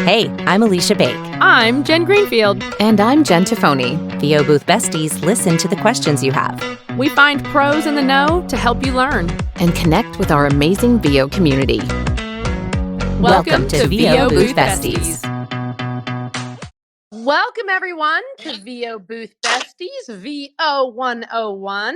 Hey, I'm Aleesha Bake. I'm Jen Greenfield. And I'm Jen Tophoney. VO Booth Besties listen to the questions you have. We find pros in the know to help you learn. And connect with our amazing VO community. Welcome to VO Booth Besties. Welcome, everyone, to VO Booth Besties, VO-101.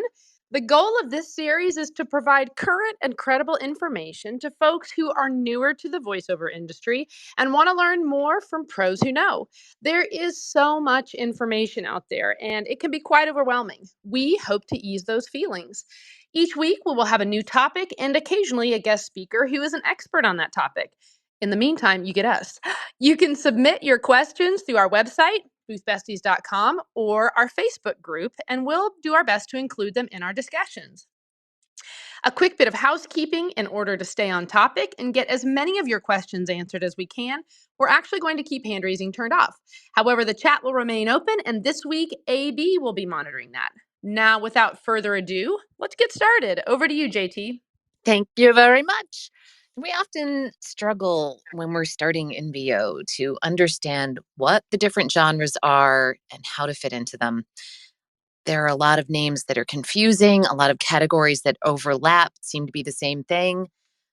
The goal of this series is to provide current and credible information to folks who are newer to the voiceover industry and want to learn more from pros who know. There is so much information out there, and it can be quite overwhelming. We hope to ease those feelings. Each week, we will have a new topic and occasionally a guest speaker who is an expert on that topic. In the meantime, you get us. You can submit your questions through our website, boothbesties.com, or our Facebook group, and we'll do our best to include them in our discussions. A quick bit of housekeeping in order to stay on topic and get as many of your questions answered as we can. We're actually going to keep hand raising turned off. However, the chat will remain open, and this week, AB will be monitoring that. Now, without further ado, let's get started. Over to you, JT. Thank you very much. We often struggle when we're starting in VO to understand what the different genres are and how to fit into them. There are a lot of names that are confusing, a lot of categories that overlap, seem to be the same thing.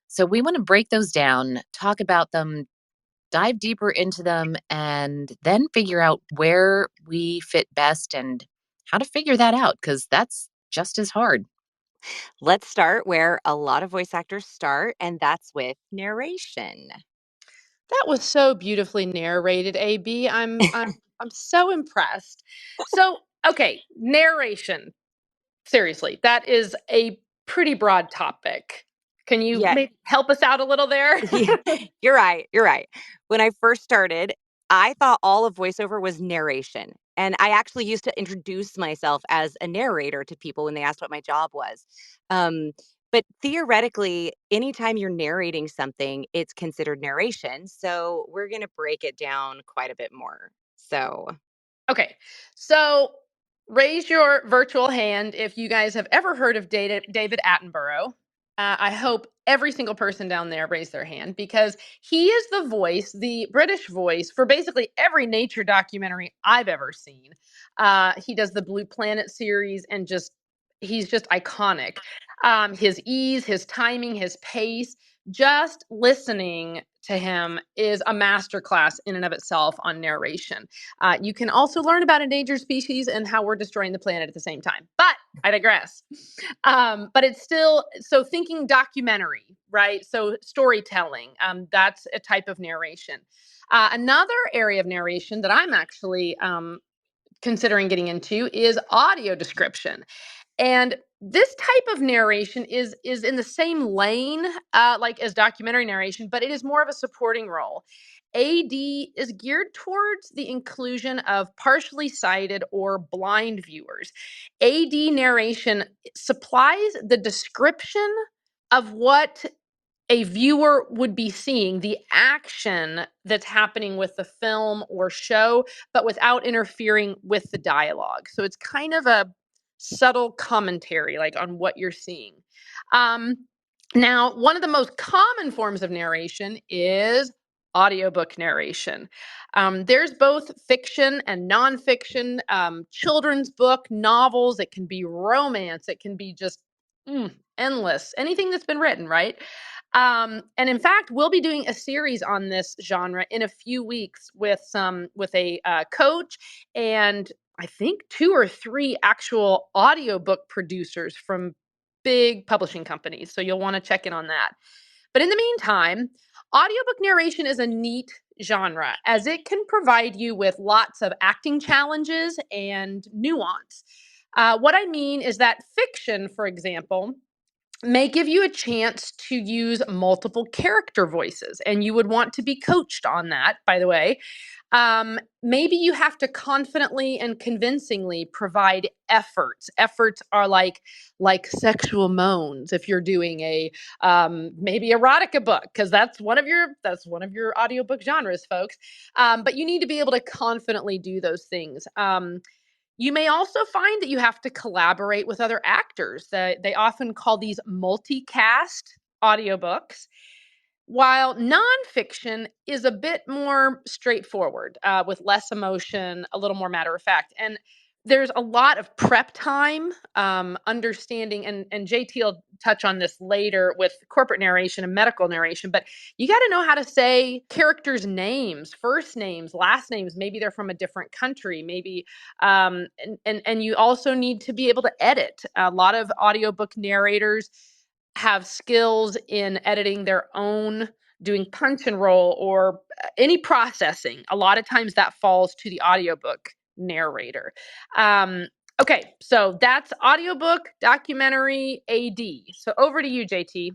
So we want to break those down, talk about them, dive deeper into them, and then figure out where we fit best and how to figure that out, because that's just as hard. Let's start where a lot of voice actors start, and that's with narration. That was so beautifully narrated, AB. I'm so impressed. So, okay, narration. Seriously, that is a pretty broad topic. Can you Yeah, maybe help us out a little there? yeah, you're right. You're right. When I first started, I thought all of voiceover was narration. And I actually used to introduce myself as a narrator to people when they asked what my job was. Um, but theoretically, anytime you're narrating something, it's considered narration. So we're going to break it down quite a bit more. So, Okay, so raise your virtual hand if you guys have ever heard of David Attenborough. I hope every single person down there raised their hand because he is the voice, the British voice for basically every nature documentary I've ever seen. He does the Blue Planet series and he's just iconic. His ease, his timing, his pace, just listening to him is a masterclass in and of itself on narration. You can also learn about endangered species and how we're destroying the planet at the same time. But I digress. But it's still, so thinking documentary, right? So storytelling, that's a type of narration. Another area of narration that I'm actually considering getting into is audio description. And this type of narration is in the same lane like as documentary narration, but it is more of a supporting role. AD is geared towards the inclusion of partially sighted or blind viewers. AD narration supplies the description of what a viewer would be seeing, the action that's happening with the film or show, but without interfering with the dialogue. So it's kind of a subtle commentary, like on what you're seeing. Um, Now, one of the most common forms of narration is audiobook narration. There's both fiction and nonfiction, children's book, novels. It can be romance. It can be just endless, anything that's been written, right? And in fact, we'll be doing a series on this genre in a few weeks with a coach and I think 2 or 3 actual audiobook producers from big publishing companies. So you'll want to check in on that. But in the meantime, audiobook narration is a neat genre as it can provide you with lots of acting challenges and nuance. What I mean is that fiction, for example, may give you a chance to use multiple character voices, and you would want to be coached on that, by the way. Maybe you have to confidently and convincingly provide efforts. Efforts are like sexual moans if you're doing a maybe erotica book, because that's one of your audiobook genres, folks. But you need to be able to confidently do those things. You may also find that you have to collaborate with other actors. They often call these multicast audiobooks. while nonfiction is a bit more straightforward, with less emotion, a little more matter of fact. And there's a lot of prep time, understanding, and JT will touch on this later with corporate narration and medical narration, but you got to know how to say characters' names, first names, last names. Maybe they're from a different country, maybe, and you also need to be able to edit. A lot of audiobook narrators have skills in editing their own, doing punch and roll, or any processing. A lot of times that falls to the audiobook narrator. Um, okay, so that's audiobook, documentary, AD. So over to you, JT.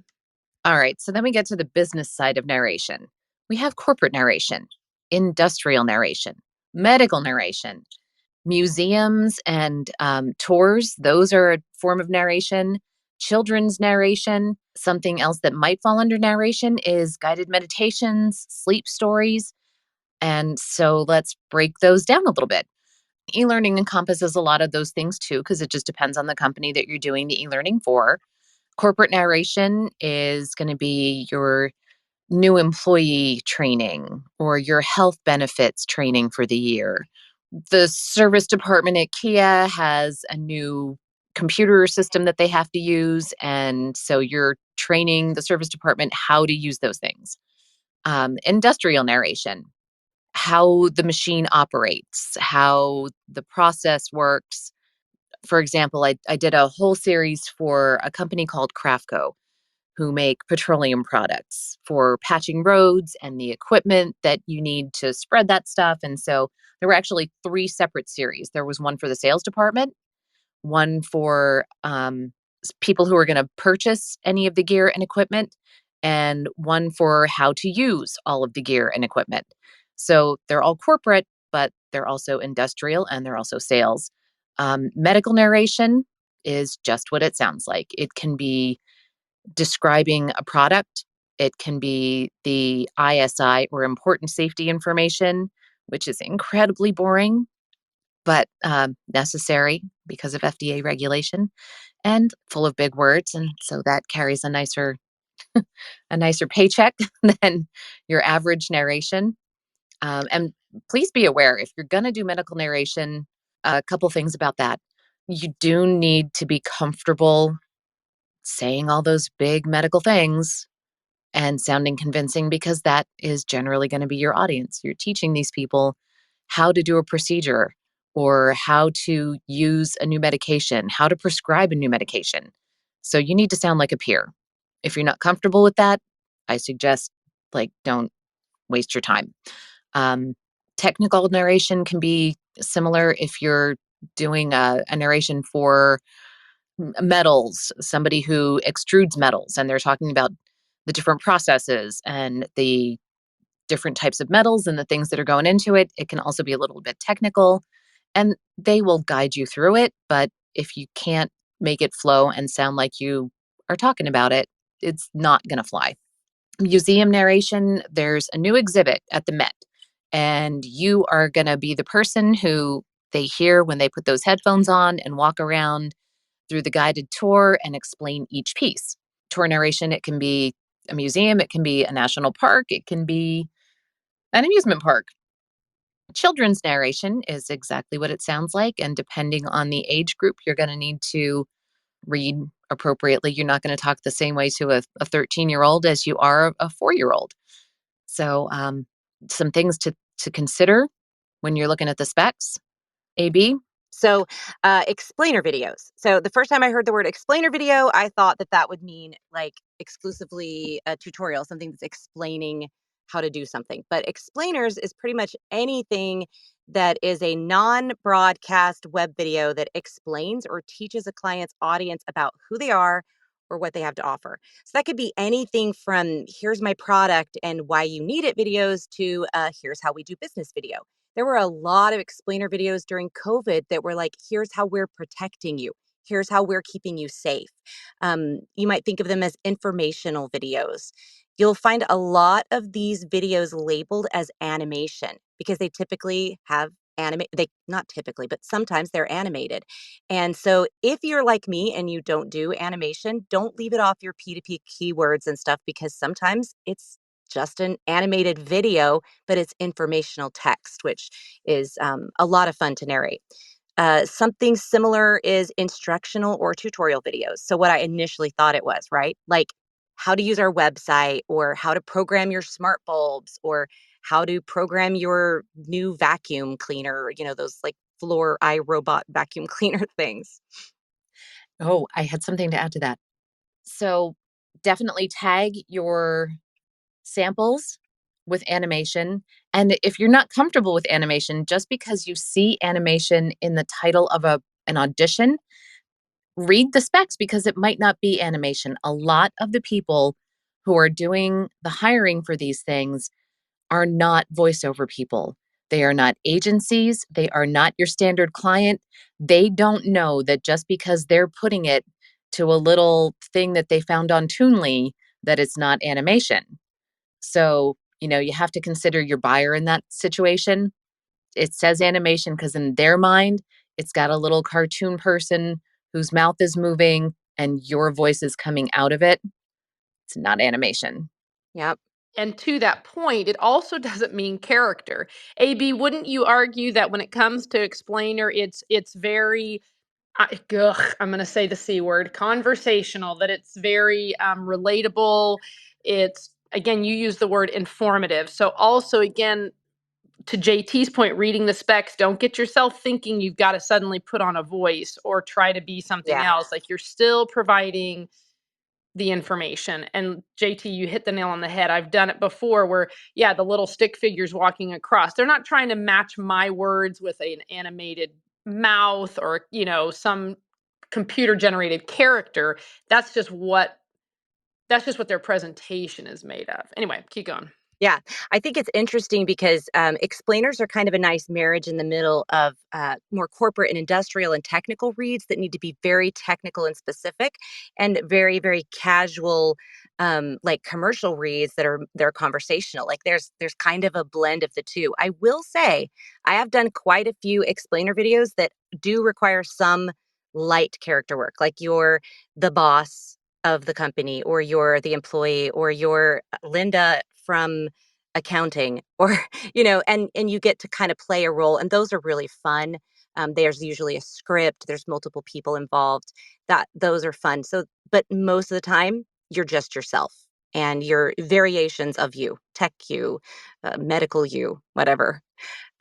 All right, so then we get to the business side of narration. We have corporate narration, industrial narration, medical narration, museums and tours. Those are a form of narration. Children's narration. Something else that might fall under narration is guided meditations, sleep stories. And so let's break those down a little bit. E-learning encompasses a lot of those things too, because it just depends on the company that you're doing the e-learning for. Corporate narration is going to be your new employee training or your health benefits training for the year. The service department at Kia has a new computer system that they have to use. And so you're training the service department how to use those things. Industrial narration, how the machine operates, how the process works. For example, I did a whole series for a company called Craftco, who make petroleum products for patching roads and the equipment that you need to spread that stuff. And so there were actually 3 separate series. There was one for the sales department, one for people who are going to purchase any of the gear and equipment, and one for how to use all of the gear and equipment. So they're all corporate, but they're also industrial and they're also sales. Medical narration is just what it sounds like. It can be describing a product. It can be the ISI or important safety information, which is incredibly boring, but necessary because of FDA regulation and full of big words. And so that carries a nicer paycheck than your average narration. And please be aware if you're going to do medical narration, a couple things about that. You do need to be comfortable saying all those big medical things and sounding convincing because that is generally going to be your audience. You're teaching these people how to do a procedure or how to use a new medication, how to prescribe a new medication. So you need to sound like a peer. If you're not comfortable with that, I suggest don't waste your time. Um, Technical narration can be similar if you're doing a narration for metals, somebody who extrudes metals, and they're talking about the different processes and the different types of metals and the things that are going into it. It can also be a little bit technical, and they will guide you through it. But if you can't make it flow and sound like you are talking about it, it's not going to fly. Museum narration, there's a new exhibit at the Met, and you are going to be the person who they hear when they put those headphones on and walk around through the guided tour and explain each piece. Tour narration, it can be a museum, it can be a national park, it can be an amusement park. Children's narration is exactly what it sounds like. And depending on the age group, you're going to need to read appropriately. You're not going to talk the same way to a 13-year-old as you are a 4-year-old. So, some things to consider when you're looking at the specs. AB. So, explainer videos. So, the first time I heard the word explainer video, I thought that that would mean like exclusively a tutorial, something that's explaining how to do something. But explainers is pretty much anything that is a non broadcast web video that explains or teaches a client's audience about who they are or what they have to offer. So, that could be anything from here's my product and why you need it videos to here's how we do business video. There were a lot of explainer videos during COVID that were like, here's how we're protecting you. Here's how we're keeping you safe. You might think of them as informational videos. You'll find a lot of these videos labeled as animation because they typically have they not typically, but sometimes they're animated. And so if you're like me and you don't do animation, don't leave it off your P2P keywords and stuff because sometimes it's just an animated video, but it's informational text, which is a lot of fun to narrate. Something similar is instructional or tutorial videos. So, what I initially thought it was, right? Like how to use our website, or how to program your smart bulbs, or how to program your new vacuum cleaner, those like floor iRobot vacuum cleaner things. Oh, I had something to add to that. So definitely tag your samples with animation. And if you're not comfortable with animation, just because you see animation in the title of an audition, read the specs because it might not be animation. A lot of the people who are doing the hiring for these things are not voiceover people. They are not agencies. They are not your standard client. They don't know that just because they're putting it to a little thing that they found on Toonly, that it's not animation. So, you have to consider your buyer in that situation. It says animation because in their mind, it's got a little cartoon person whose mouth is moving and your voice is coming out of it. It's not animation. Yep. And to that point, it also doesn't mean character. AB, wouldn't you argue that when it comes to explainer, it's very I'm going to say the C word, conversational, that it's very relatable. It's, again, you use the word informative. So also, again, to JT's point, reading the specs, don't get yourself thinking you've got to suddenly put on a voice or try to be something Yeah. else. Like, you're still providing the information. And JT, you hit the nail on the head. I've done it before where, yeah, the little stick figures walking across, they're not trying to match my words with an animated mouth or, some computer generated character. That's just what their presentation is made of. Anyway, keep going. Yeah, I think it's interesting because explainers are kind of a nice marriage in the middle of more corporate and industrial and technical reads that need to be very technical and specific, and very, very casual, like commercial reads that are they're conversational. Like there's kind of a blend of the two. I will say I have done quite a few explainer videos that do require some light character work, like you're the boss of the company, or you're the employee, or you're Linda from accounting, or and you get to kind of play a role, and those are really fun. There's usually a script, there's multiple people involved, that those are fun. So but most of the time you're just yourself and your variations of you, tech you, medical you, whatever.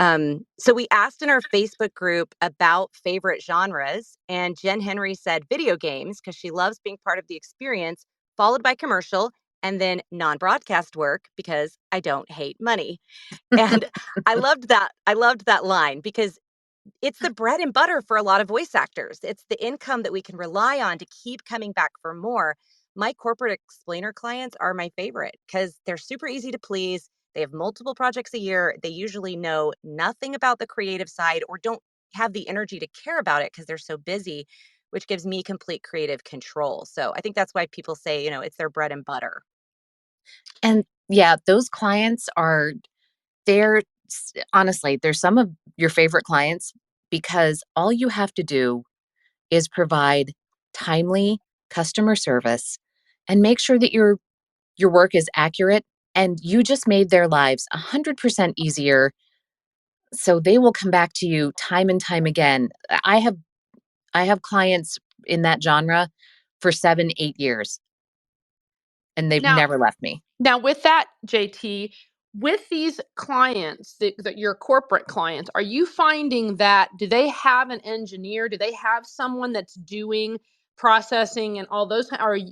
So we asked in our Facebook group about favorite genres, and Jen Henry said video games because she loves being part of the experience, followed by commercial, and then non-broadcast work because I don't hate money. And I loved that. I loved that line because it's the bread and butter for a lot of voice actors. It's the income that we can rely on to keep coming back for more. My corporate explainer clients are my favorite because they're super easy to please. They have multiple projects a year. They usually know nothing about the creative side or don't have the energy to care about it because they're so busy, which gives me complete creative control. So I think that's why people say, it's their bread and butter. And yeah, those clients are they're honestly, they're some of your favorite clients because all you have to do is provide timely customer service and make sure that your work is accurate, and you just made their lives 100% easier, so they will come back to you time and time again. I have clients in that genre for 7, 8 years, and they've Now, never left me. Now, with that, JT, with these clients, that your corporate clients, are you finding that do they have an engineer? Do they have someone that's doing processing and all those,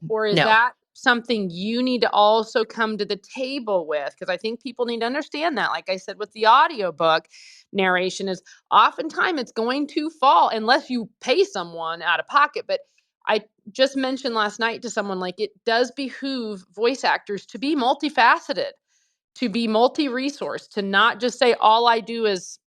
or is No. that something you need to also come to the table with? Because I think people need to understand that. Like I said, with the audiobook narration is oftentimes it's going to fall unless you pay someone out of pocket. But I just mentioned last night to someone, like, it does behoove voice actors to be multifaceted, to be multi-resource, to not just say all I do is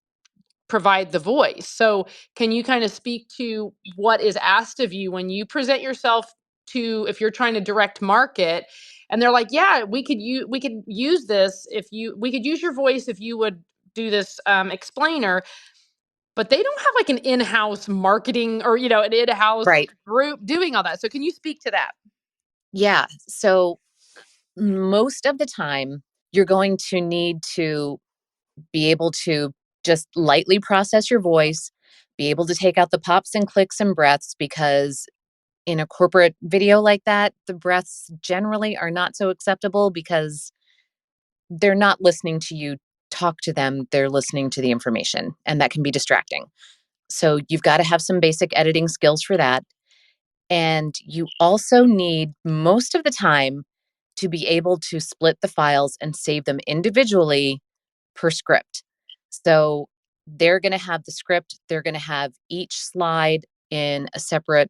provide the voice. So can you kind of speak to what is asked of you when you present yourself to, if you're trying to direct market and they're like, yeah, we could use this, if you we could use your voice if you would do this explainer, but they don't have like an in-house marketing or an in-house Right. group doing all that. So can you speak to that? Yeah. So most of the time, You're going to need to be able to just lightly process your voice, be able to take out the pops and clicks and breaths, because in a corporate video like that, the breaths generally are not so acceptable because they're not listening to you talk to them, they're listening to the information, and that can be distracting. So you've got to have some basic editing skills for that. And you also need, most of the time, to be able to split the files and save them individually per script. So they're going to have the script, they're going to have each slide in a separate,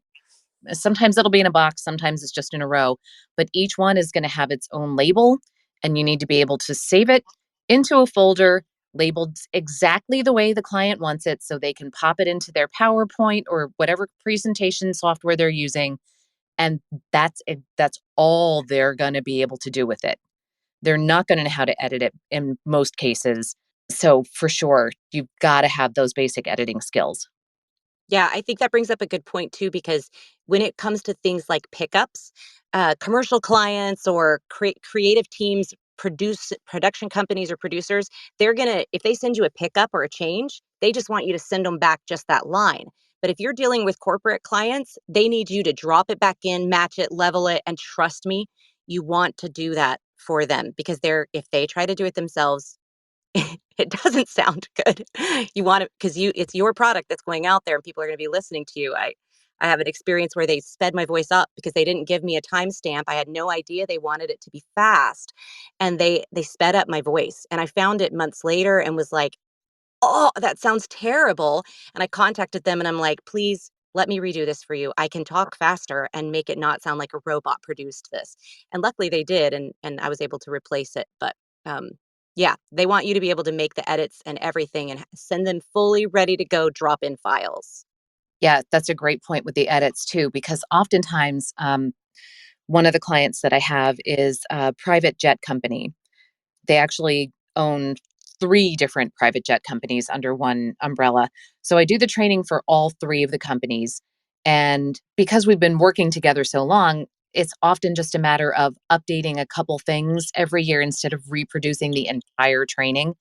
sometimes it'll be in a box, sometimes it's just in a row, but each one is going to have its own label, and you need to be able to save it into a folder labeled exactly the way the client wants it, so they can pop it into their PowerPoint or whatever presentation software they're using, and that's it. That's all they're going to be able to do with it. They're not going to know how to edit it in most cases. So for sure, you've got to have those basic editing skills. Yeah, I think that brings up a good point too, because when it comes to things like pickups, commercial clients or creative teams, production companies or producers, they're gonna, if they send you a pickup or a change, they just want you to send them back just that line. But if you're dealing with corporate clients, they need you to drop it back in, match it, level it, and trust me, you want to do that for them, because if they try to do it themselves, it doesn't sound good. You want it because it's your product that's going out there and people are going to be listening to you. I have an experience where they sped my voice up because they didn't give me a timestamp. I had no idea they wanted it to be fast, and they sped up my voice. And I found it months later and was like, "Oh, that sounds terrible." And I contacted them and I'm like, "Please let me redo this for you. I can talk faster and make it not sound like a robot produced this." And luckily they did, and I was able to replace it. But um yeah, they want you to be able to make the edits and everything and send them fully ready to go drop-in files. Yeah, that's a great point with the edits too, because oftentimes one of the clients that I have is a private jet company. They actually own three different private jet companies under one umbrella. So I do the training for all three of the companies. And because we've been working together so long, it's often just a matter of updating a couple things every year instead of reproducing the entire training.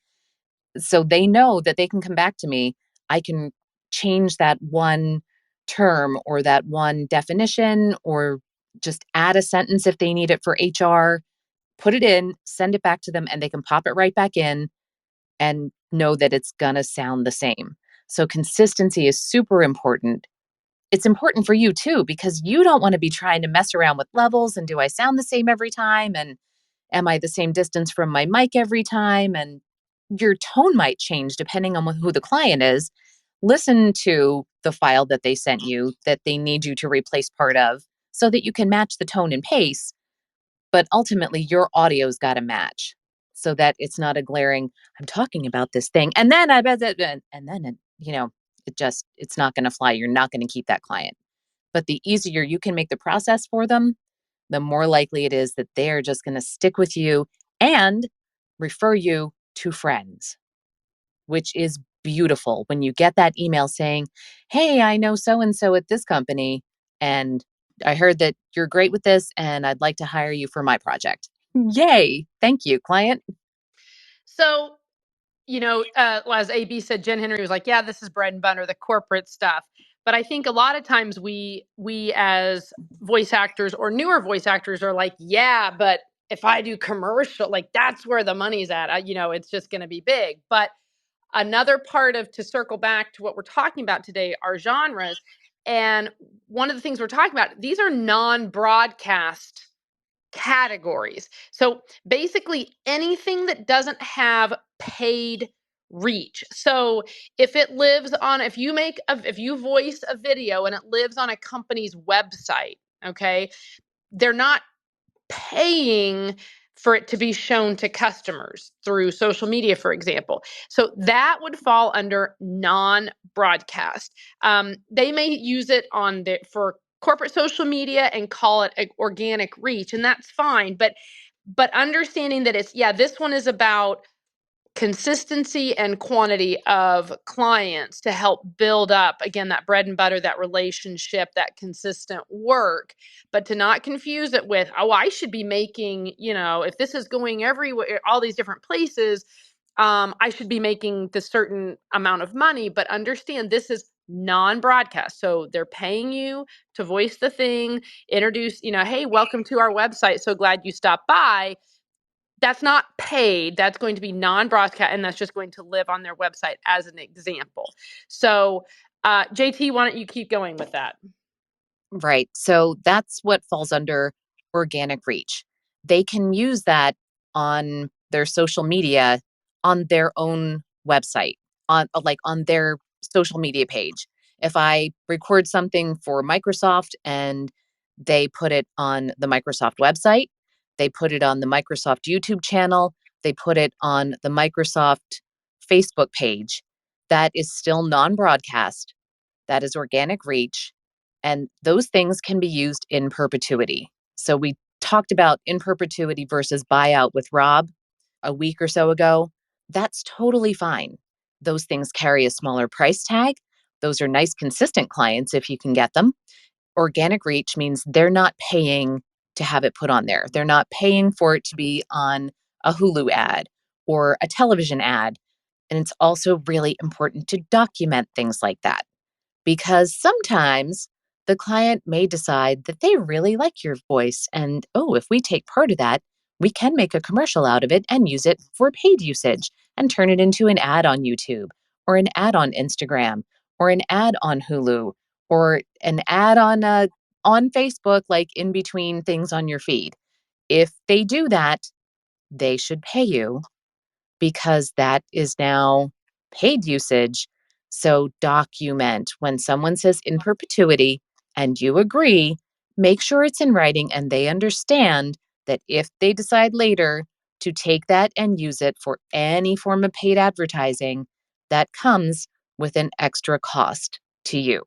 So they know that they can come back to me. I can change that one term or that one definition, or just add a sentence if they need it for HR, put it in, send it back to them, and they can pop it right back in and know that it's going to sound the same. So consistency is super important. It's important for you too, because you don't want to be trying to mess around with levels and, do I sound the same every time? And am I the same distance from my mic every time? And your tone might change depending on who the client is. Listen to the file that they sent you that they need you to replace part of, so that you can match the tone and pace, but ultimately your audio's got to match, so that it's not a glaring, I'm talking about this thing and then I bet that, and then it's not going to fly. You're not going to keep that client. But the easier you can make the process for them, the more likely it is that they're just going to stick with you and refer you to friends, which is beautiful when you get that email saying, "Hey, I know so and so at this company, and I heard that you're great with this, and I'd like to hire you for my project." Yay. Thank you, client. So, as AB said, Jen Henry was like, "Yeah, this is bread and butter, the corporate stuff." But I think a lot of times we as voice actors or newer voice actors are like, "Yeah, but if I do commercial, like that's where the money's at. It's just going to be big." But another part of, to circle back to what we're talking about today, are genres. And one of the things we're talking about, these are non-broadcast categories. So basically anything that doesn't have paid reach. So if you voice a video and it lives on a company's website, okay, they're not paying for it to be shown to customers through social media, for example. So that would fall under non-broadcast. They may use it for corporate social media and call it organic reach, and that's fine. But understanding that this one is about consistency and quantity of clients to help build up, again, that bread and butter, that relationship, that consistent work, but to not confuse it with, oh, I should be making, if this is going everywhere, all these different places, I should be making this certain amount of money. But understand, this is non-broadcast. So they're paying you to voice the thing, introduce, hey, welcome to our website. So glad you stopped by. That's not paid. That's going to be non-broadcast, and that's just going to live on their website as an example. So, JT, why don't you keep going with that? Right. So that's what falls under organic reach. They can use that on their social media, on their own website, on their social media page. If I record something for Microsoft and they put it on the Microsoft website, they put it on the Microsoft YouTube channel, they put it on the Microsoft Facebook page, that is still non-broadcast. That is organic reach. And those things can be used in perpetuity. So we talked about in perpetuity versus buyout with Rob a week or so ago. That's totally fine. Those things carry a smaller price tag. Those are nice, consistent clients if you can get them. Organic reach means they're not paying to have it put on there. They're not paying for it to be on a Hulu ad or a television ad. And it's also really important to document things like that, because sometimes the client may decide that they really like your voice. And oh, if we take part of that, we can make a commercial out of it and use it for paid usage and turn it into an ad on YouTube or an ad on Instagram or an ad on Hulu or an ad on Facebook, like in between things on your feed. If they do that, they should pay you, because that is now paid usage. So document when someone says in perpetuity and you agree, make sure it's in writing and they understand that if they decide later to take that and use it for any form of paid advertising, that comes with an extra cost to you.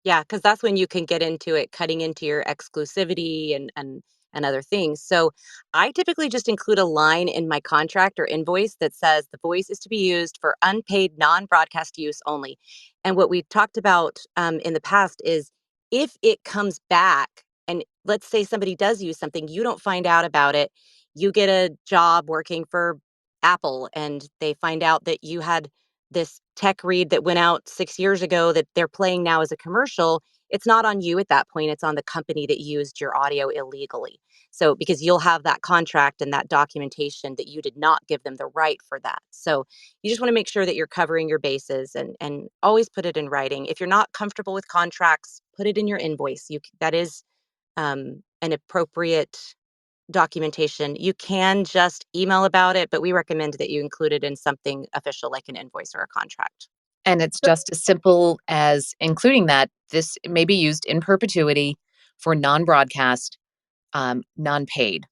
Yeah, because that's when you can get into it, cutting into your exclusivity and other things. So I typically just include a line in my contract or invoice that says the voice is to be used for unpaid non-broadcast use only. And what we talked about in the past is if it comes back, and let's say somebody does use something, you don't find out about it, you get a job working for Apple, and they find out that you had this tech read that went out 6 years ago that they're playing now as a commercial. It's not on you at that point, it's on the company that used your audio illegally. So because you'll have that contract and that documentation that you did not give them the right for that. So you just want to make sure that you're covering your bases, and always put it in writing. If you're not comfortable with contracts, put it in your invoice. That is an appropriate documentation. You can just email about it, but we recommend that you include it in something official like an invoice or a contract. And it's just as simple as including that this may be used in perpetuity for non broadcast, non paid.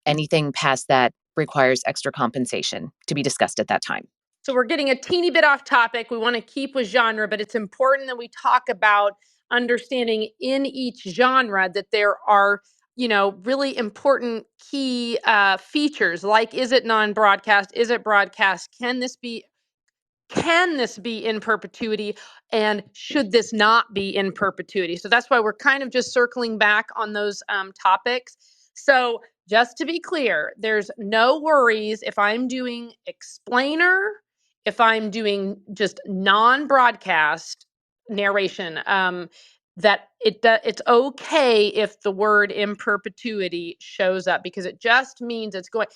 Anything past that requires extra compensation to be discussed at that time. So we're getting a teeny bit off topic. We want to keep with genre, but it's important that we talk about understanding in each genre that there are, really important key features, like, is it non-broadcast? Is it broadcast? Can this be in perpetuity, and should this not be in perpetuity? So that's why we're kind of just circling back on those topics. So just to be clear, there's no worries if I'm doing explainer, if I'm doing just non-broadcast narration, that it's okay if the word in perpetuity shows up, because it just means it's going.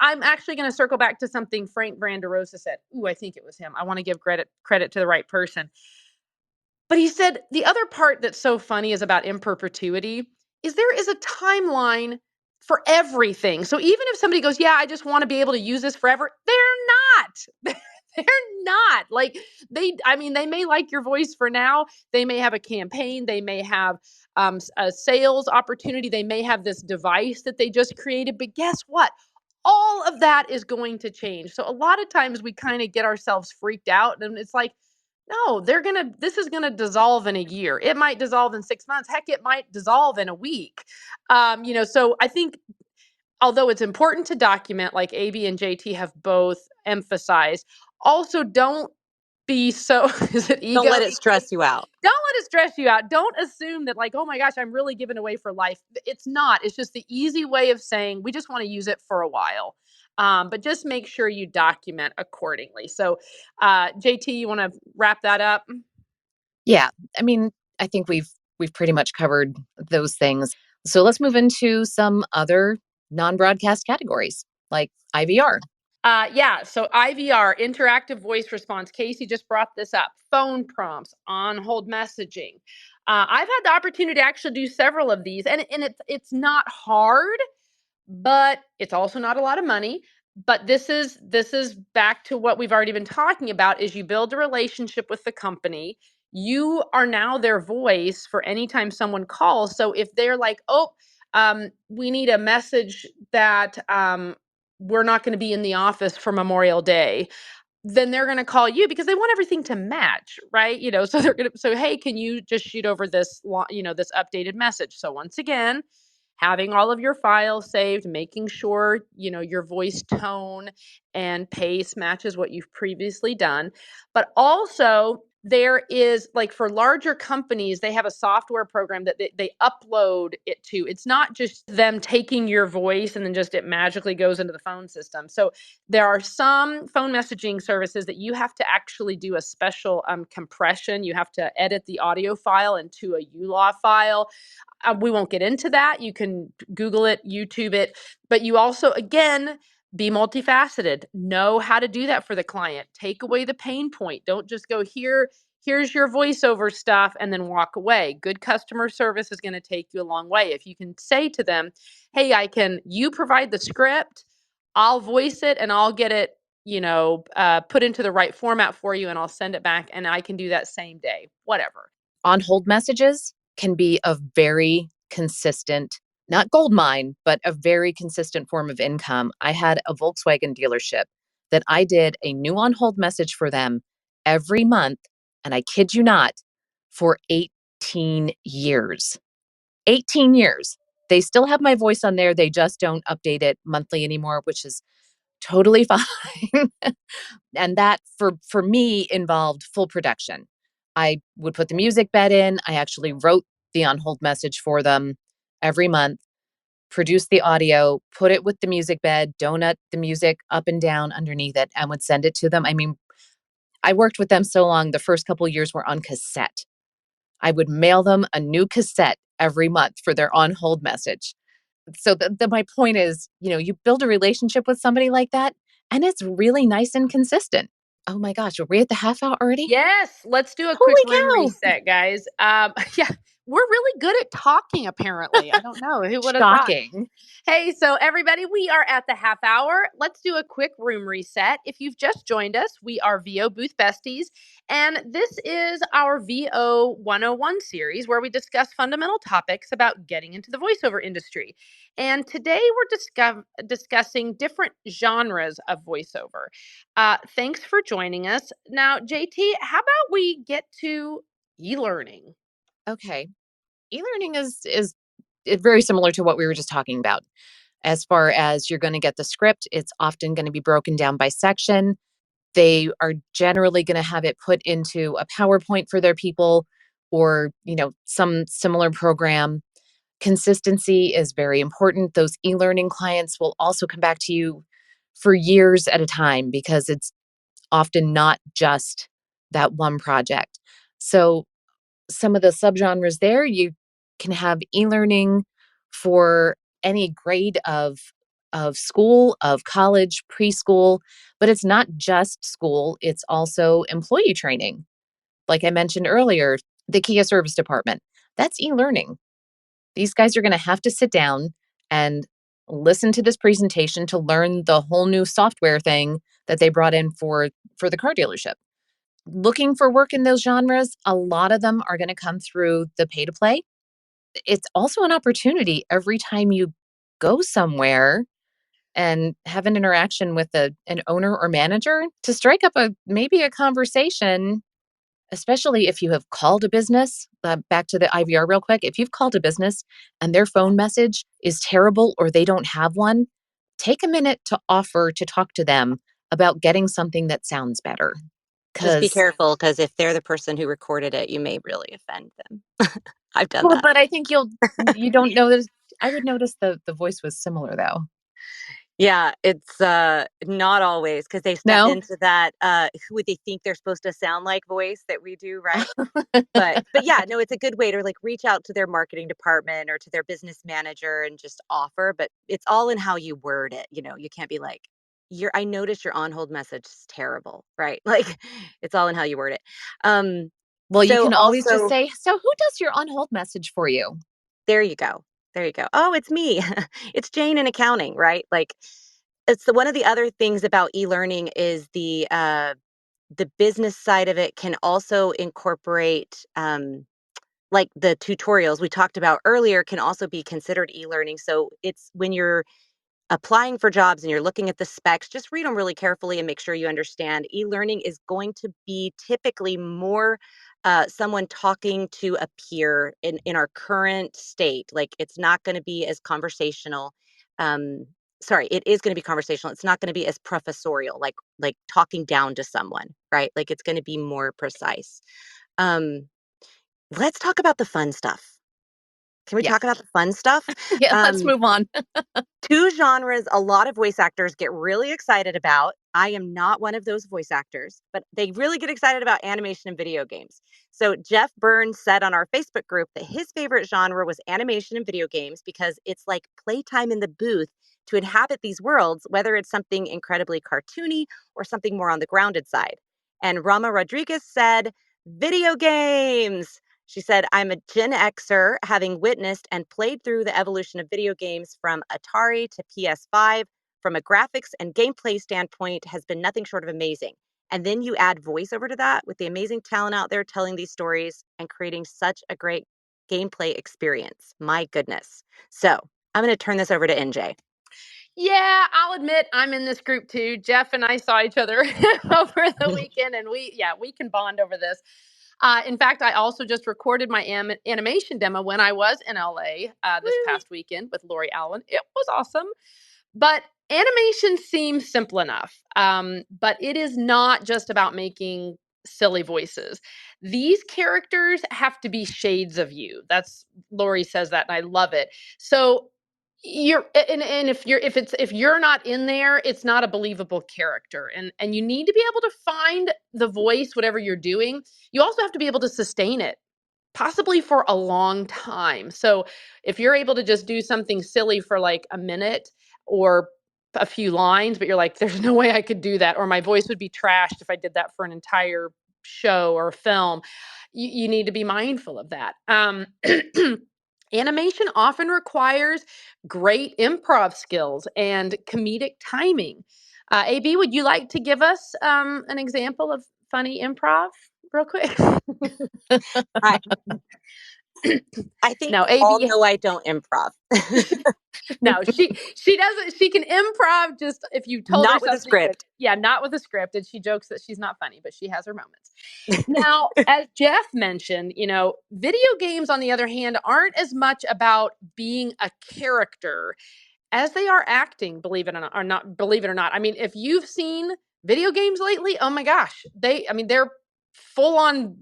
I'm actually going to circle back to something Frank Branderosa said. Ooh, I think it was him. I want to give credit to the right person. But he said the other part that's so funny is about in perpetuity is there is a timeline for everything. So even if somebody goes, "Yeah, I just want to be able to use this forever," they're not. They're not. Like, they may like your voice for now. They may have a campaign. They may have a sales opportunity. They may have this device that they just created. But guess what? All of that is going to change. So a lot of times we kind of get ourselves freaked out, and it's like, no, this is gonna dissolve in a year. It might dissolve in 6 months. Heck, it might dissolve in a week. So I think, although it's important to document, like AB and JT have both emphasize. Also, don't be so is it Don't ego? let it stress you out. Don't let it stress you out. Don't assume that, like, oh my gosh, I'm really giving away for life. It's not. It's just the easy way of saying we just want to use it for a while. But just make sure you document accordingly. So, JT, you want to wrap that up? Yeah, I mean, I think we've pretty much covered those things. So let's move into some other non-broadcast categories like IVR. Yeah, so IVR, interactive voice response. Casey just brought this up. Phone prompts, on hold messaging. I've had the opportunity to actually do several of these, and it's not hard, but it's also not a lot of money. But this is back to what we've already been talking about: is you build a relationship with the company. You are now their voice for anytime someone calls. So if they're like, oh, we need a message that we're not going to be in the office for Memorial Day, then they're going to call you because they want everything to match, right? So they're going to, so, hey, can you just shoot over this, this updated message? So once again, having all of your files saved, making sure, your voice tone and pace matches what you've previously done. But also, there is, like, for larger companies, they have a software program that they upload it to. It's not just them taking your voice and then just it magically goes into the phone system. So there are some phone messaging services that you have to actually do a special compression. You have to edit the audio file into a ULAW file. We won't get into that. You can Google it, YouTube it, but you also, again, be multifaceted. Know how to do that for the client. Take away the pain point. Don't just go here. Here's your voiceover stuff and then walk away. Good customer service is going to take you a long way. If you can say to them, hey, you provide the script, I'll voice it and I'll get it, put into the right format for you and I'll send it back and I can do that same day, whatever. On hold messages can be a very consistent, not gold mine, but a very consistent form of income. I had a Volkswagen dealership that I did a new on hold message for them every month. And I kid you not, for 18 years. 18 years. They still have my voice on there. They just don't update it monthly anymore, which is totally fine. And that for me involved full production. I would put the music bed in. I actually wrote the on hold message for them every month, produced the audio, put it with the music bed, donut the music up and down underneath it, and would send it to them. I mean, I worked with them so long, the first couple of years were on cassette. I would mail them a new cassette every month for their on hold message. So my point is, you build a relationship with somebody like that, and it's really nice and consistent. Oh my gosh, are we at the half hour already? Yes, let's do a quick Holy room cow! reset, guys. Yeah, we're really good at talking, apparently. I don't know who would have thought. Shocking. Hey, so everybody, we are at the half hour. Let's do a quick room reset. If you've just joined us, we are VO Booth Besties, and this is our VO-101 series where we discuss fundamental topics about getting into the voiceover industry. And today we're discussing different genres of voiceover. Thanks for joining us. Now, JT, how about we get to e-learning? Okay. E-learning is very similar to what we were just talking about. As far as you're going to get the script, it's often going to be broken down by section. They are generally going to have it put into a PowerPoint for their people or, some similar program. Consistency is very important. Those e-learning clients will also come back to you for years at a time because it's often not just that one project. So some of the subgenres there, you can have e-learning for any grade of school, of college, preschool, but it's not just school, it's also employee training. Like I mentioned earlier, the Kia service department, that's e-learning. These guys are going to have to sit down and listen to this presentation to learn the whole new software thing that they brought in for the car dealership. Looking for work in those genres, a lot of them are going to come through the pay to play. It's also an opportunity every time you go somewhere and have an interaction with an owner or manager to strike up maybe a conversation, especially if you have called a business. Back to the IVR real quick. If you've called a business and their phone message is terrible or they don't have one, take a minute to offer to talk to them about getting something that sounds better. Just be Because, careful, because if they're the person who recorded it, you may really offend them. I've done well, that. but I think you don't notice. I would notice the voice was similar though. Yeah, it's, not always, because they step No? into that, who they think they're supposed to sound like voice that we do, right? But yeah, no, it's a good way to, like, reach out to their marketing department or to their business manager and just offer, but it's all in how you word it, you can't be like, I noticed your on hold message is terrible," right? Like, it's all in how you word it. Um, Well, you so can always just also say, "So who does your on hold message for you?" there you go. There you go. "Oh, it's me. It's Jane in accounting," right? Like, it's one of the other things about e-learning is the business side of it can also incorporate, like the tutorials we talked about earlier can also be considered e-learning. So it's when you're applying for jobs and you're looking at the specs, just read them really carefully and make sure you understand. E-learning is going to be typically more someone talking to a peer in our current state. Like it's not going to be as conversational. Um, sorry, it is going to be conversational. It's not going to be as professorial, like talking down to someone, right? Like it's going to be more precise. Um, let's talk about the fun stuff. Can we Yeah. talk about the fun stuff? Yeah, let's Um, move on. Two genres a lot of voice actors get really excited about. I am not one of those voice actors, but they really get excited about animation and video games. So, Jeff Burns said on our Facebook group that his favorite genre was animation and video games because it's like playtime in the booth to inhabit these worlds, whether it's something incredibly cartoony or something more on the grounded side. And Rama Rodriguez said, video games. She said, I'm a Gen Xer, having witnessed and played through the evolution of video games from Atari to PS5. From a graphics and gameplay standpoint, has been nothing short of amazing. And then you add voiceover to that with the amazing talent out there telling these stories and creating such a great gameplay experience. My goodness. So I'm going to turn this over to NJ. Yeah, I'll admit I'm in this group too. Jeff and I saw each other over the weekend, and we can bond over this. In fact, I also just recorded my animation demo when I was in LA this Woo. past weekend with Lori Allen. It was awesome. But animation seems simple enough. But it is not just about making silly voices. These characters have to be shades of you. That's Lori says that, and I love it. So and if you're not in there, it's not a believable character. And you need to be able to find the voice, whatever you're doing. You also have to be able to sustain it possibly for a long time. So if you're able to just do something silly for like a minute or a few lines, but you're like, there's no way I could do that, or my voice would be trashed if I did that for an entire show or film, you need to be mindful of that. Animation often requires great improv skills and comedic timing. AB, would you like to give us an example of funny improv real quick? I, I think No, we all AB. know I don't improv. No, she doesn't. She can improv just if you told her Not with a something, but script. yeah, not with a script. And she jokes that she's not funny, but she has her moments. Now, as Jeff mentioned, video games, on the other hand, aren't as much about being a character as they are acting, believe it or not, believe it or not. I mean, if you've seen video games lately, oh my gosh, they're full on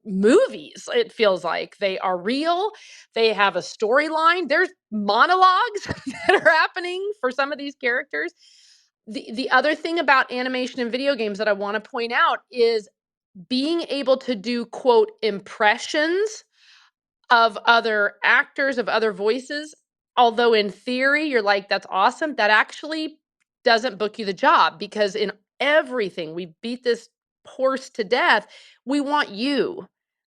movies. It feels like they are real. They have a storyline. There's monologues that are happening for some of these characters. The other thing about animation and video games that I want to point out is being able to do quote impressions of other actors, of other voices. Although in theory, you're like, that's awesome. That actually doesn't book you the job because in everything, we beat this horse to death. We want you.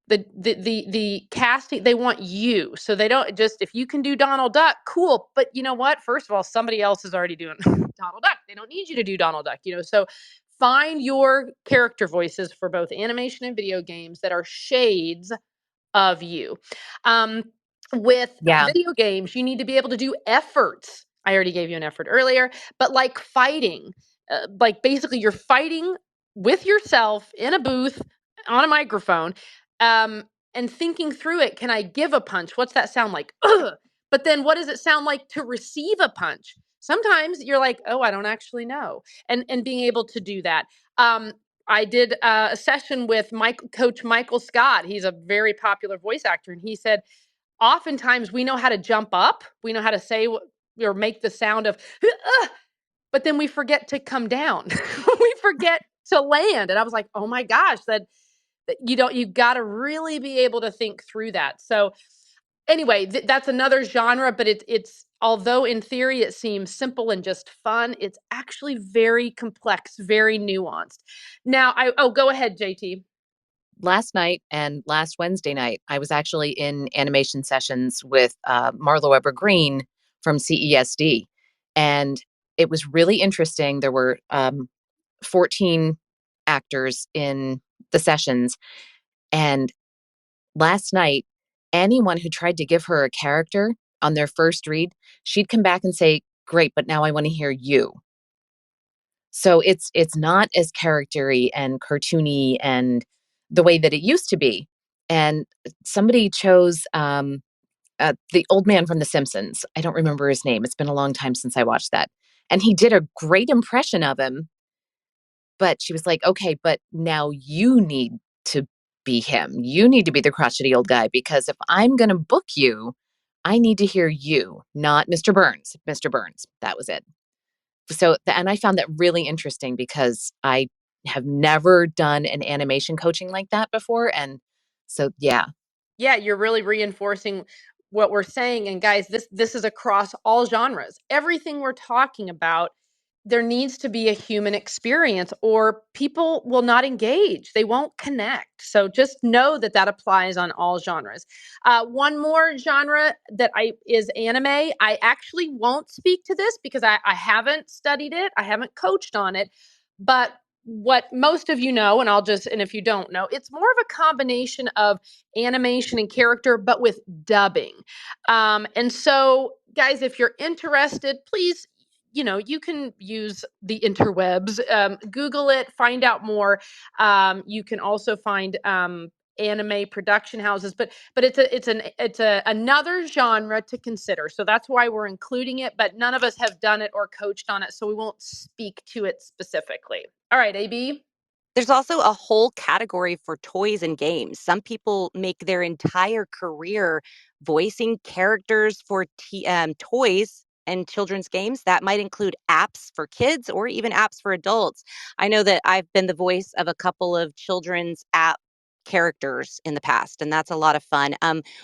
The casting, they want you. So they don't just, if you can do Donald Duck, cool. But you know what? First of all, somebody else is already doing Donald Duck. They don't need you to do Donald Duck, So find your character voices for both animation and video games that are shades of you. Um, with Yeah. video games, you need to be able to do efforts. I already gave you an effort earlier, but like fighting, like basically you're fighting with yourself in a booth on a microphone, and thinking through it. Can I give a punch? What's that sound like? Ugh. But then what does it sound like to receive a punch? Sometimes you're like, oh, I don't actually know. And being able to do that. I did a session with Coach Michael Scott. He's a very popular voice actor. And he said, oftentimes we know how to jump up. We know how to say or make the sound of, but then we forget to come down. We forget to land. And I was like, oh my gosh, that you've got to really be able to think through that. So anyway, that's another genre, but it's although in theory it seems simple and just fun, it's actually very complex, very nuanced. Now, go ahead, JT. Last night and last Wednesday night, I was actually in animation sessions with Marlo Weber Green from CESD. And it was really interesting. There were 14 actors in the sessions. And last night, anyone who tried to give her a character on their first read, she'd come back and say, "Great, but now I want to hear you." So it's not as charactery and cartoony and the way that it used to be. And somebody chose the old man from The Simpsons. I don't remember his name. It's been a long time since I watched that. And he did a great impression of him. But she was like, "Okay, but now you need to be him. You need to be the crotchety old guy because if I'm going to book you, I need to hear you, not Mr. Burns. Mr. Burns. That was it." And I found that really interesting because I have never done an animation coaching like that before. And so, yeah. Yeah, you're really reinforcing what we're saying. And guys, this is across all genres. Everything we're talking about, there needs to be a human experience or people will not engage. They won't connect. So just know that that applies on all genres. One more genre that is anime. I actually won't speak to this because I haven't studied it. I haven't coached on it. But what most of you know, and if you don't know, it's more of a combination of animation and character, but with dubbing. And so, guys, if you're interested, please, you can use the interwebs, Google it, find out more. You can also find anime production houses, but it's another genre to consider. So that's why we're including it. But none of us have done it or coached on it, so we won't speak to it specifically. All right, AB. There's also a whole category for toys and games. Some people make their entire career voicing characters for toys and children's games. That might include apps for kids or even apps for adults. I know that I've been the voice of a couple of children's app characters in the past, and that's a lot of fun.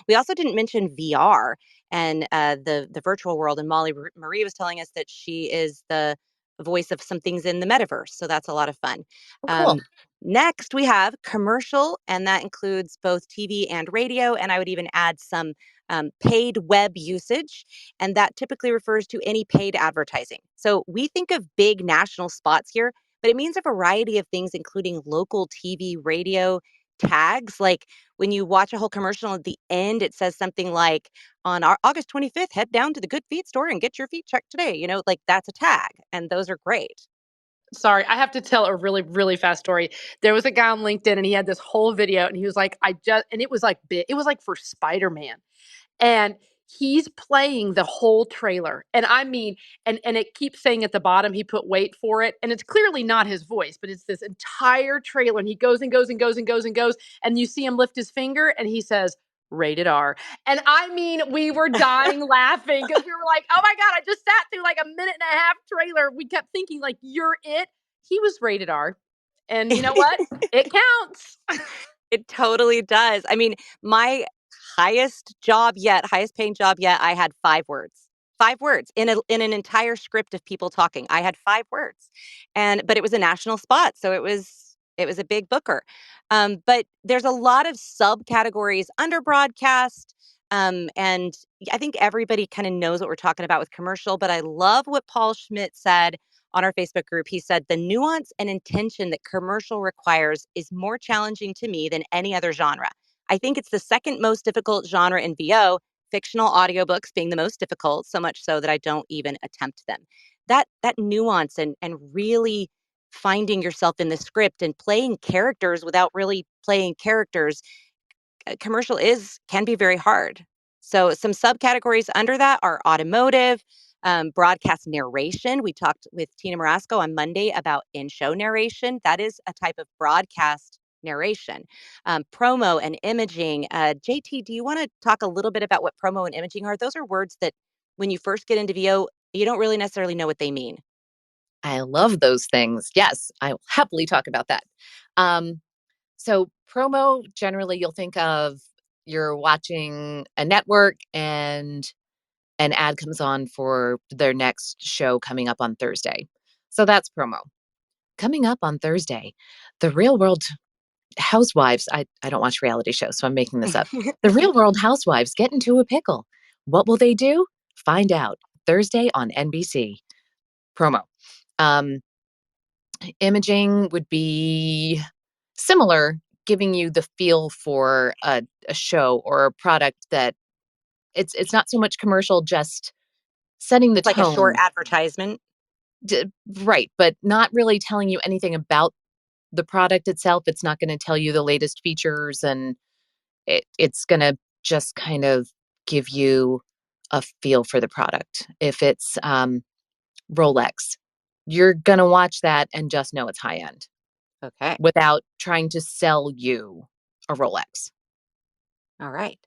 We also didn't mention VR and the virtual world. And Marie was telling us that she is the voice of some things in the metaverse, so that's a lot of fun. Oh, cool. Um, Next, we have commercial, and that includes both TV and radio. And I would even add some paid web usage. And that typically refers to any paid advertising. So we think of big national spots here, but it means a variety of things, including local TV, radio tags. Like when you watch a whole commercial at the end, it says something like, on our August 25th, head down to the Good Feet store and get your feet checked today. Like that's a tag. And those are great. Sorry, I have to tell a really, really fast story. There was a guy on LinkedIn and he had this whole video and he was like, and it was like big, it was like for Spider-Man. And he's playing the whole trailer. And I mean, and it keeps saying at the bottom, he put wait for it. And it's clearly not his voice, but it's this entire trailer. And he goes and goes and goes and goes and goes. And you see him lift his finger and he says, rated R. And I mean, we were dying laughing because we were like, oh my God, I just sat through like a minute and a half trailer. We kept thinking, like, you're it. He was rated R. And you know what? It counts. It totally does. I mean, my highest paying job yet, I had 5 words. 5 words in an entire script of people talking. I had 5 words. But it was a national spot, so it was a big booker. But there's a lot of subcategories under broadcast. And I think everybody kind of knows what we're talking about with commercial, but I love what Paul Schmidt said on our Facebook group. He said, the nuance and intention that commercial requires is more challenging to me than any other genre. I think it's the second most difficult genre in VO, fictional audiobooks being the most difficult, so much so that I don't even attempt them. That nuance and really finding yourself in the script and playing characters without really playing characters, commercial can be very hard. So some subcategories under that are automotive, Broadcast narration. We talked with Tina Marasco on Monday about in-show narration. That is a type of broadcast narration. Promo and imaging. JT, do you want to talk a little bit about what promo and imaging are? Those are words that when you first get into VO, you don't really necessarily know what they mean. I love those things. Yes, I will happily talk about that. So promo, generally you'll think of you're watching a network and an ad comes on for their next show coming up on Thursday. So that's promo. Coming up on Thursday, the Real World Housewives, I don't watch reality shows, so I'm making this up. The Real World Housewives get into a pickle. What will they do? Find out Thursday on NBC. Promo. Um, Imaging would be similar, giving you the feel for a show or a product that it's not so much commercial, just setting the It's like a short tone. advertisement. Right, but not really telling you anything about the product itself. It's not going to tell you the latest features, and it's going to just kind of give you a feel for the product. If it's Rolex, you're going to watch that and just know it's high end Okay. without trying to sell you a Rolex. All right.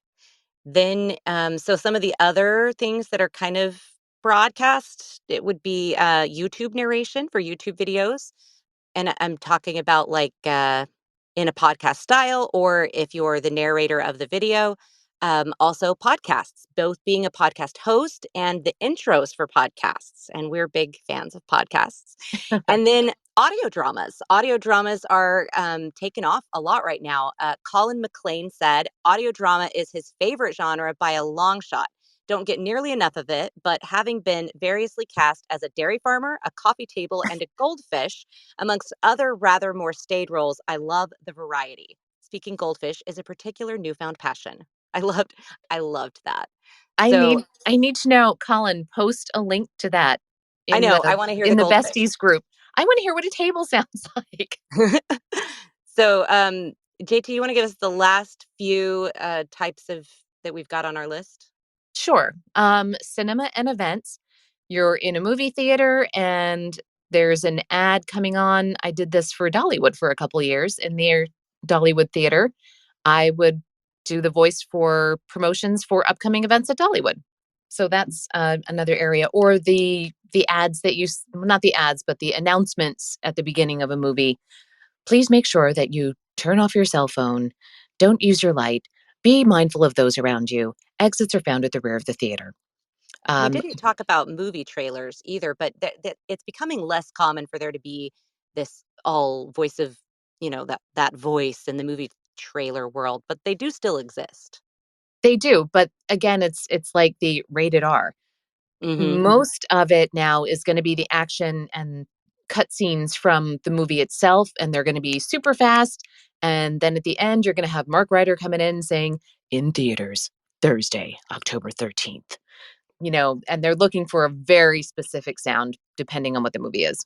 Then, so some of the other things that are kind of broadcast, it would be YouTube narration for YouTube videos. And I'm talking about like in a podcast style, or if you're the narrator of the video. Also, podcasts, both being a podcast host and the intros for podcasts. And we're big fans of podcasts. And then audio dramas. Audio dramas are taken off a lot right now. Colin McLean said audio drama is his favorite genre by a long shot. Don't get nearly enough of it, but having been variously cast as a dairy farmer, a coffee table, and a goldfish, amongst other rather more staid roles, I love the variety. Speaking goldfish is a particular newfound passion. I loved I loved that. I So need I need to know, Colin, post a link to that I in know I the want to hear the in the goldfish. besties group. I want to hear what a table sounds like. So, JT, you want to give us the last few types of that we've got on our list? Sure. Cinema and events. You're in a movie theater and there's an ad coming on. I did this for Dollywood for a couple of years in their Dollywood theater. I would do the voice for promotions for upcoming events at Dollywood. So that's another area. Or the ads that not the ads, but the announcements at the beginning of a movie. Please make sure that you turn off your cell phone. Don't use your light. Be mindful of those around you. Exits are found at the rear of the theater. We Um, didn't talk about movie trailers either, but it's becoming less common for there to be this all voice of, that voice in the movie trailer world, but they do still exist. they do, but again, it's like the rated R. Hmm. Most of it now is going to be the action and cutscenes from the movie itself, and they're going to be super fast. And then at the end, you're going to have Mark Ryder coming in saying, "In theaters Thursday, October 13th." And they're looking for a very specific sound depending on what the movie is.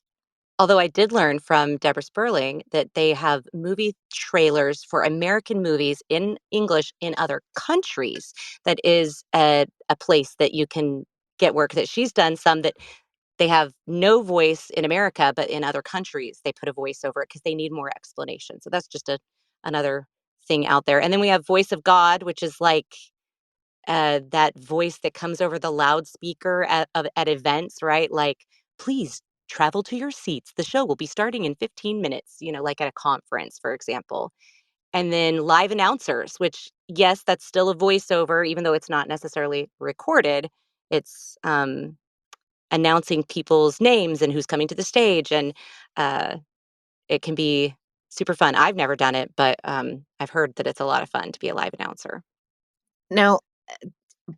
Although I did learn from Deborah Sperling that they have movie trailers for American movies in English in other countries. That is a place that you can get work that she's done some that they have no voice in America, but in other countries they put a voice over it because they need more explanation. So that's just another thing out there. And then we have Voice of God, which is like that voice that comes over the loudspeaker at events, right? Like, please travel to your seats. The show will be starting in 15 minutes, like at a conference, for example. And then live announcers, which, yes, that's still a voiceover, even though it's not necessarily recorded. It's announcing people's names and who's coming to the stage. And uh, it can be super fun. I've never done it, but I've heard that it's a lot of fun to be a live announcer. Now,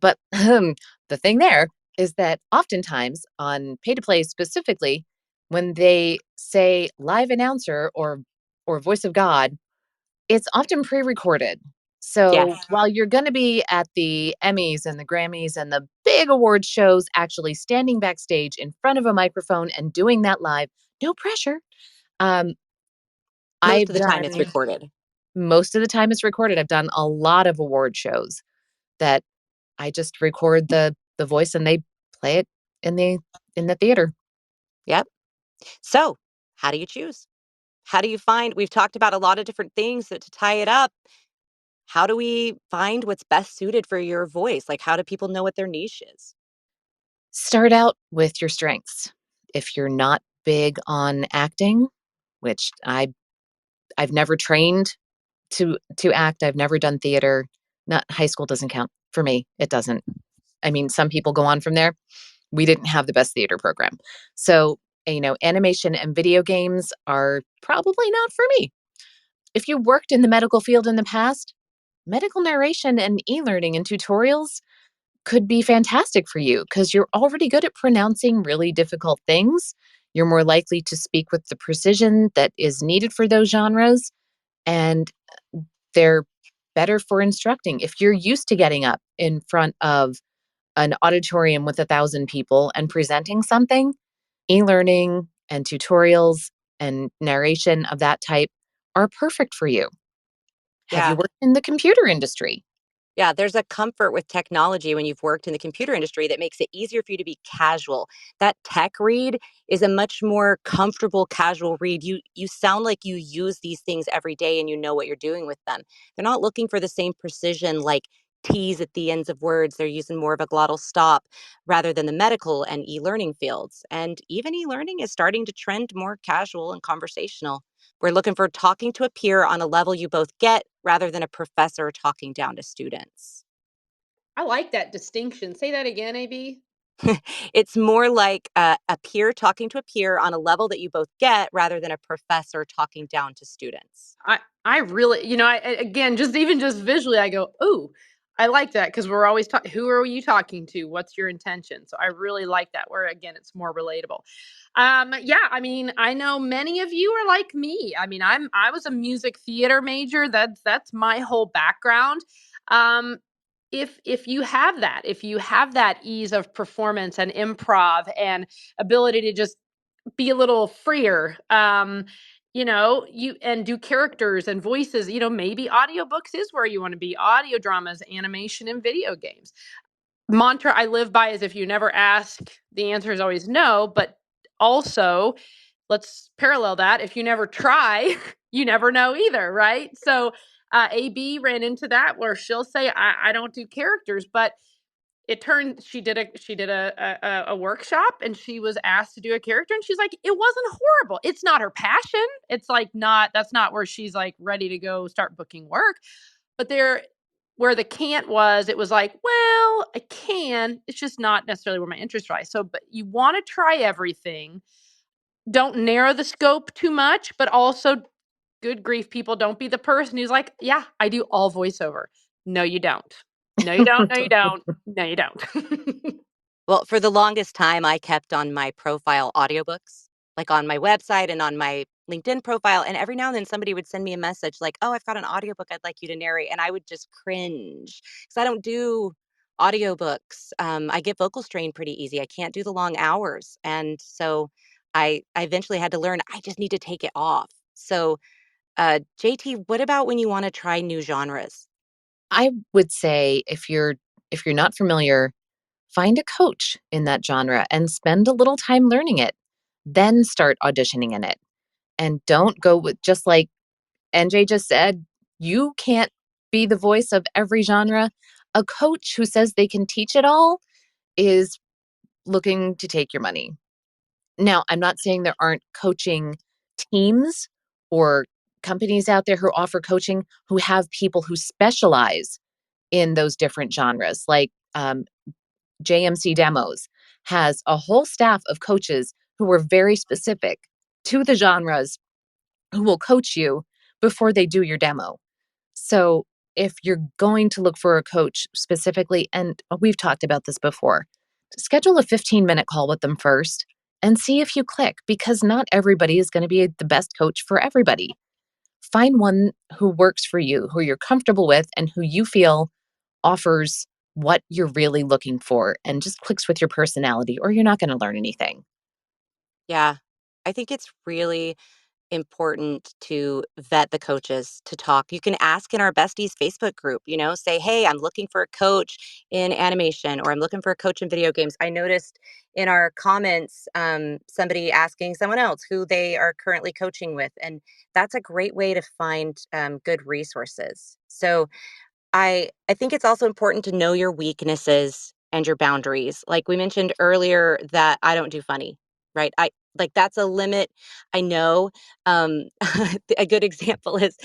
but the thing there is that oftentimes on pay to play specifically, when they say live announcer or voice of God, it's often pre-recorded. Yes. So while you're going to be at the Emmys and the Grammys and the big award shows, actually standing backstage in front of a microphone and doing that live, no pressure. Um, Most I've of the time it's done recorded. Most of the time it's recorded. I've done a lot of award shows that I just record the voice and they play it in the theater. Yep. So, how do you choose? How do you find we've talked about a lot of different things, so to tie it up, how do we find what's best suited for your voice? Like, how do people know what their niche is? Start out with your strengths. If you're not big on acting, which I've never trained to act, I've never done theater. Not high school doesn't count for me. It doesn't. I mean, some people go on from there. We didn't have the best theater program. So, animation and video games are probably not for me. If you worked in the medical field in the past, medical narration and e-learning and tutorials could be fantastic for you because you're already good at pronouncing really difficult things. You're more likely to speak with the precision that is needed for those genres, and they're better for instructing. If you're used to getting up in front of an auditorium with 1,000 people and presenting something, e-learning and tutorials and narration of that type are perfect for you. Have you Yeah. worked in the computer industry? Yeah, there's a comfort with technology when you've worked in the computer industry that makes it easier for you to be casual. That tech read is a much more comfortable casual read. You sound like you use these things every day and you know what you're doing with them. They're not looking for the same precision like T's at the ends of words. They're using more of a glottal stop rather than the medical and e-learning fields. And even e-learning is starting to trend more casual and conversational. We're looking for talking to a peer on a level you both get rather than a professor talking down to students. I like that distinction. Say that again, AB. It's more like a peer talking to a peer on a level that you both get rather than a professor talking down to students. I really, again, just even just visually, I go, "Ooh, I like that," because we're always talking. Who are you talking to? What's your intention? So I really like that. Where again, it's more relatable. Yeah, I mean, I know many of you are like me. I mean, I was a music theater major. That's my whole background. Um, if you have that ease of performance and improv and ability to just be a little freer, you and do characters and voices, maybe audiobooks is where you want to be, audio dramas, animation, and video games. Mantra I live by is, if you never ask, the answer is always no. But also, let's parallel that, if you never try, you never know either, right? So AB ran into that where she'll say, I don't do characters, but it turned she did a workshop and she was asked to do a character, and she's like, it wasn't horrible. It's not her passion. It's like, not that's not where she's like ready to go start booking work. But there, where the can't was, it was like, well, I can, it's just not necessarily where my interest lies. So but you want to try everything. Don't narrow the scope too much, but also, good grief, people, don't be the person who's like, yeah, I do all voiceover. No, you don't. No, you don't. No, you don't. No, you don't. Well, for the longest time, I kept on my profile audiobooks, like on my website and on my LinkedIn profile. And every now and then somebody would send me a message like, oh, I've got an audiobook I'd like you to narrate. And I would just cringe because I don't do audiobooks. I get vocal strain pretty easy. I can't do the long hours. And so I eventually had to learn I just need to take it off. So, JT, what about when you want to try new genres? I would say if you're not familiar, find a coach in that genre and spend a little time learning it. Then start auditioning in it. And don't go with, just like NJ just said, you can't be the voice of every genre. A coach who says they can teach it all is looking to take your money. Now, I'm not saying there aren't coaching teams or companies out there who offer coaching who have people who specialize in those different genres, like JMC Demos has a whole staff of coaches who are very specific to the genres, who will coach you before they do your demo. So if you're going to look for a coach specifically, and we've talked about this before, schedule a 15-minute call with them first and see if you click, because not everybody is going to be the best coach for everybody. Find one who works for you, who you're comfortable with, and who you feel offers what you're really looking for and just clicks with your personality, or you're not going to learn anything. Yeah, I think it's really important to vet the coaches to talk. You can ask in our Besties Facebook group, say, hey, I'm looking for a coach in animation, or I'm looking for a coach in video games. I noticed in our comments somebody asking someone else who they are currently coaching with. And that's a great way to find good resources. So I think it's also important to know your weaknesses and your boundaries. Like we mentioned earlier that I don't do funny, right? I like that's a limit. I know. A good example is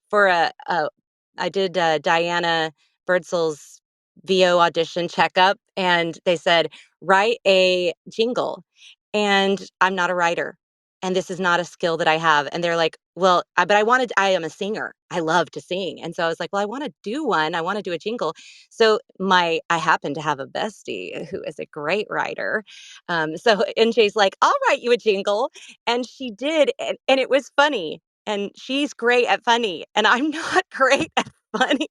for I did Diana Birdsell's VO audition checkup, and they said write a jingle, and I'm not a writer. And this is not a skill that I have. And they're like, well, but I am a singer. I love to sing. And so I was like, well, I want to do one. I want to do a jingle. So I happen to have a bestie who is a great writer. So NJ's like, I'll write you a jingle. And she did. And it was funny. And she's great at funny. And I'm not great at funny.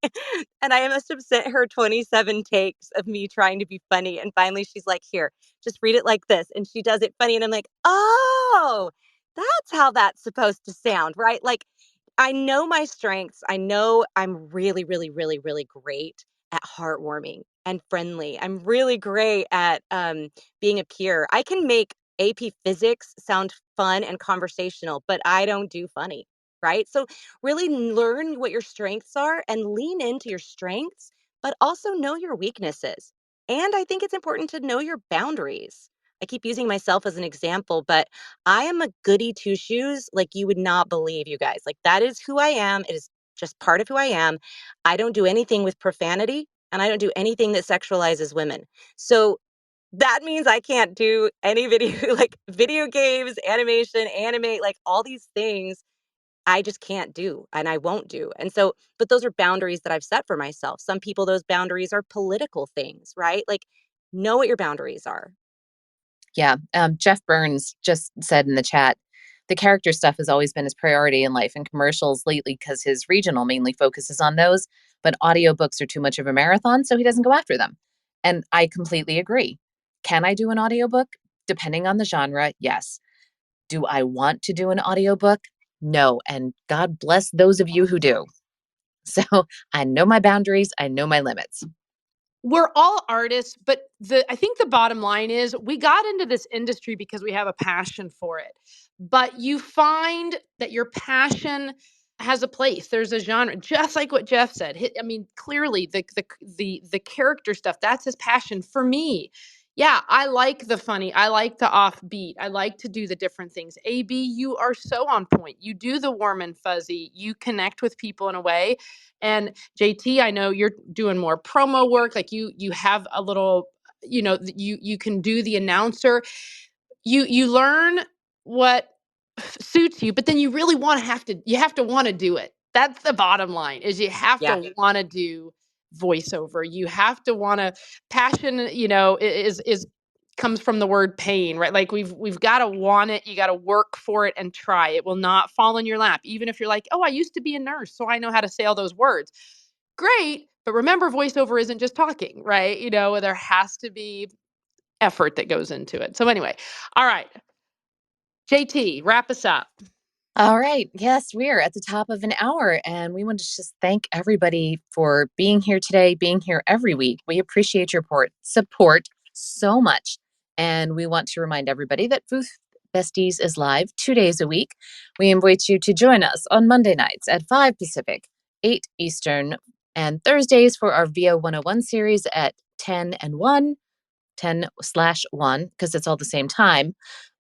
And I must have sent her 27 takes of me trying to be funny. And finally she's like, here, just read it like this. And she does it funny. And I'm like, oh, that's how that's supposed to sound, right? Like, I know my strengths. I know I'm really, really, really, really great at heartwarming and friendly. I'm really great at being a peer. I can make AP Physics sound fun and conversational, but I don't do funny, right? So really learn what your strengths are and lean into your strengths, but also know your weaknesses. And I think it's important to know your boundaries. I keep using myself as an example, but I am a goody two shoes like you would not believe, you guys. Like that is who I am. It is just part of who I am. I don't do anything with profanity, and I don't do anything that sexualizes women. So that means I can't do any video like video games, animation, animate, like all these things I just can't do and I won't do. And so, but those are boundaries that I've set for myself. Some people, those boundaries are political things, right? Like, know what your boundaries are. Yeah. Jeff Burns just said in the chat, the character stuff has always been his priority in life and commercials lately because his regional mainly focuses on those, but audiobooks are too much of a marathon, so he doesn't go after them. And I completely agree. Can I do an audiobook? Depending on the genre, yes. Do I want to do an audiobook? No. And God bless those of you who do. So I know my boundaries, I know my limits. We're all artists, but I think the bottom line is we got into this industry because we have a passion for it. But you find that your passion has a place. There's a genre, just like what Jeff said. I mean, clearly the character stuff, that's his passion. For me, yeah, I like the funny. I like the offbeat. I like to do the different things. AB, you are so on point. You do the warm and fuzzy. You connect with people in a way. And JT, I know you're doing more promo work. Like you have a little, you can do the announcer. You learn what suits you, but then you really you have to want to do it. That's the bottom line is you have Yeah. to want to do voiceover. You have to want to passion, is comes from the word pain, right? Like we've got to want it. You got to work for it and try. It will not fall in your lap. Even if you're like, oh, I used to be a nurse, so I know how to say all those words. Great. But remember, voiceover isn't just talking, right? There has to be effort that goes into it. So anyway, all right. JT, wrap us up. All right. Yes, we're at the top of an hour, and we want to just thank everybody for being here today, being here every week. We appreciate your support so much. And we want to remind everybody that Booth Besties is live 2 days a week. We invite you to join us on Monday nights at 5 Pacific, 8 Eastern, and Thursdays for our VO-101 series at 10 and 1, 10/1, because it's all the same time.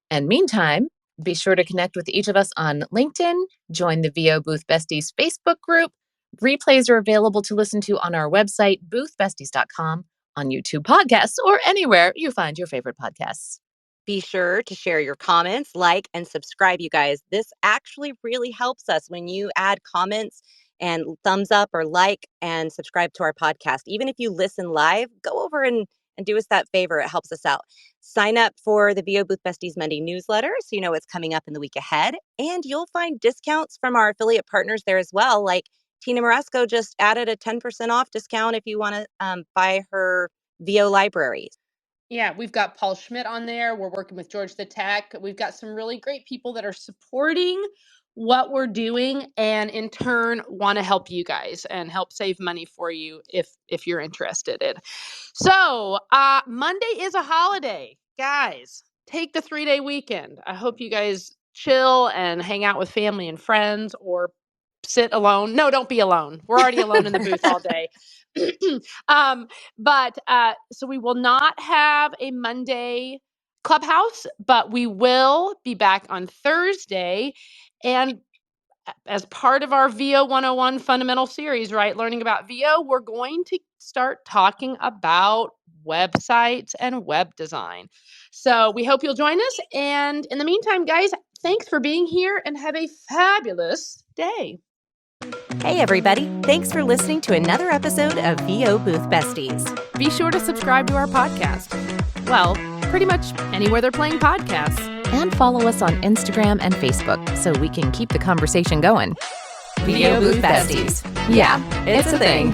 And meantime, be sure to connect with each of us on LinkedIn, join the VO Booth Besties Facebook group. Replays are available to listen to on our website, boothbesties.com, on YouTube podcasts, or anywhere you find your favorite podcasts. Be sure to share your comments, like, and subscribe, you guys. This actually really helps us when you add comments and thumbs up or like and subscribe to our podcast. Even if you listen live, go over and do us that favor. It helps us out. Sign up for the VO Booth Besties Monday newsletter so you know what's coming up in the week ahead. And you'll find discounts from our affiliate partners there as well. Like Tina Marasco just added a 10% off discount if you want to buy her VO library. Yeah, we've got Paul Schmidt on there. We're working with George the Tech. We've got some really great people that are supporting what we're doing, and in turn want to help you guys and help save money for you if you're interested. So Monday is a holiday. Guys, take the 3-day weekend. I hope you guys chill and hang out with family and friends, or sit alone. No, don't be alone. We're already alone in the booth all day. So we will not have a Monday Clubhouse, but we will be back on Thursday. And as part of our VO-101 fundamental series, right, learning about VO, we're going to start talking about websites and web design. So we hope you'll join us. And in the meantime, guys, thanks for being here and have a fabulous day. Hey, everybody. Thanks for listening to another episode of VO Booth Besties. Be sure to subscribe to our podcast. Well, pretty much anywhere they're playing podcasts. And follow us on Instagram and Facebook so we can keep the conversation going. VO Booth Besties. Yeah, it's a thing.